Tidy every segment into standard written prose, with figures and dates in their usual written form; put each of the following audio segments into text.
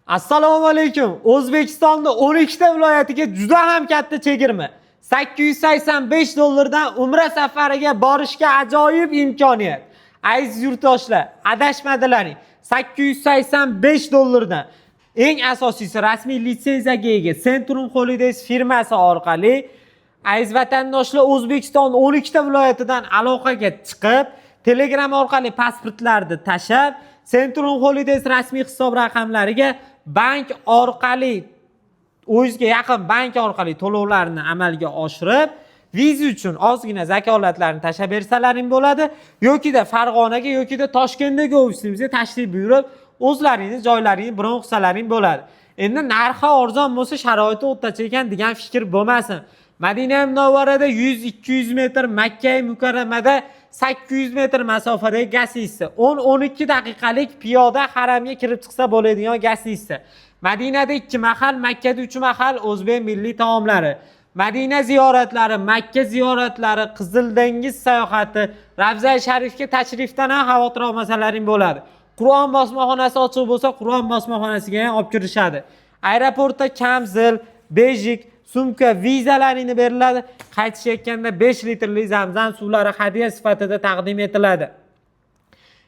Assalomu alaykum. O'zbekistonda 12 ta viloyatiga juda ham katta chegirma. 885 dollardan Umra safariga borishga ajoyib imkoniyat. Aziz yurtdoshlar, adashmadilaring. 885 dollardan eng asosiysi rasmiy litsenziyaga ega Centrum Holidays firmasi orqali aziz vatandoshlar O'zbekiston 12 ta viloyatidan aloqaga chiqib, Telegram orqali pasportlarni tashab, Centrum Holidays rasmiy hisob raqamlariga bank orqali o'zingizga yaqin bank orqali to'lovlarni amalga oshirib, viza uchun ozgina zakolatlarni tashab bersalaring bo'ladi, yokida Farg'onaga yokida Toshkentdagi ofisimizga tashrif buyurib, o'zlaringiz joylaringizni bron qilsalaring bo'ladi. Endi narxi arzon bo'lsa, sharoiti o'rtacha ekan degan fikr bo'lmasin. Madina Munavvarada 100-200 metr, Makka Mukarramada 800 metr masofadagi gazdisi, 10-12 daqiqalik piyoda haramga kirib chiqsa bo'ladigan gazdisi. Madinada 2 mahal, Makkada 3 mahal o'zbek milliy taomlari. Madina ziyoratlari, Makka ziyoratlari, Qizil dengiz sayohati, Ravza Sharifga tashrifdan ham xavotir olmasalaring bo'ladi. Qur'on bosmaxonasi ochiq bo'lsa, Qur'on bosmaxonasiga ham olib kirishadi. Aeroportda kamzil, bejik, sumka, vizalarini beriladi. Qaytishayotganda 5 litrli Zamzam suvlari hadya sifatida taqdim etiladi.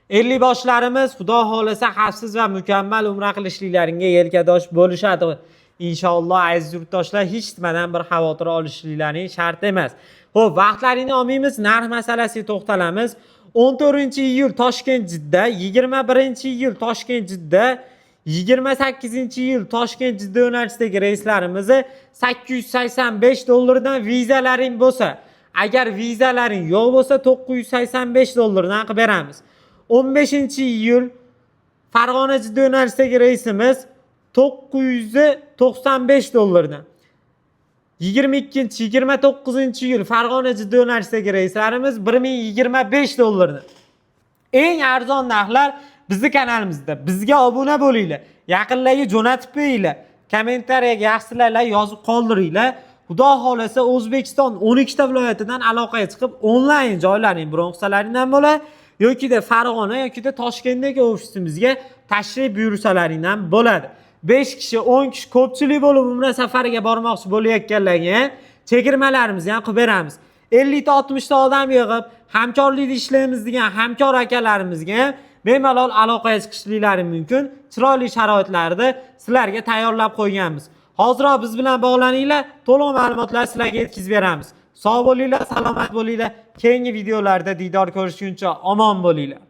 50 boshlarimiz Xudo xolasa xavfsiz va mukammal umra qilishliklaringga yelkadosh bo'lishadi. Inshaalloh aziz yurtdoshlar, hech nimadan bir xavotir olishliklaring shart emas. Xo'p, vaqtlaringni olmaymiz, narx masalasiga to'xtalamiz. 14-iyul Toshkent-Jidda, 21-iyul Toshkent-Jidda, 28-iyul Toshkent-Jidda yo'nalishidagi reyslarimizni 885 dollardan vizalaring bo'lsa, agar vizalaring yo'q bo'lsa 985 dollardan qilib beramiz. 15-iyul Farg'ona-Jidda yo'nalishidagi reysimiz 995 dollardan. 22-29-iyul Farg'ona-Jidda yo'nalishidagi reyslarimiz 1025 dollardan. Eng arzon narxlar bizning kanalimizda. Bizga obuna bo'linglar. Yaqinlarga jo'natib qo'yinglar. Kommentariyaga yaxshilarlar yozib qoldiringlar. Xudo xolasa O'zbekiston 12 ta viloyatidan aloqaga chiqib, onlayn joylarning bron qilsalaringdan bo'ladi, yokida Farg'ona yokida Toshkentdagi ofisimizga tashrif buyursalaringdan bo'ladi. 5 kishi, 10 kishi ko'pchilik bo'lib umra safariga bormoqchi bo'layotganlarga chegirmalarimizni ham qilib beramiz. 50 ta 60 ta odam yig'ib, hamkorlikda ishlaymiz degan hamkor akalarimizga bemalol aloqaga chiqishliklari mumkin. Chiroyli sharoitlarda sizlarga tayyorlab qo'yganmiz. Hozirroq biz bilan bog'laninglar, to'liq ma'lumotlarni sizlarga yetkazib beramiz. Sog' bo'linglar, salomat bo'linglar. Keyingi videolarda diydor ko'rishguncha omon bo'linglar.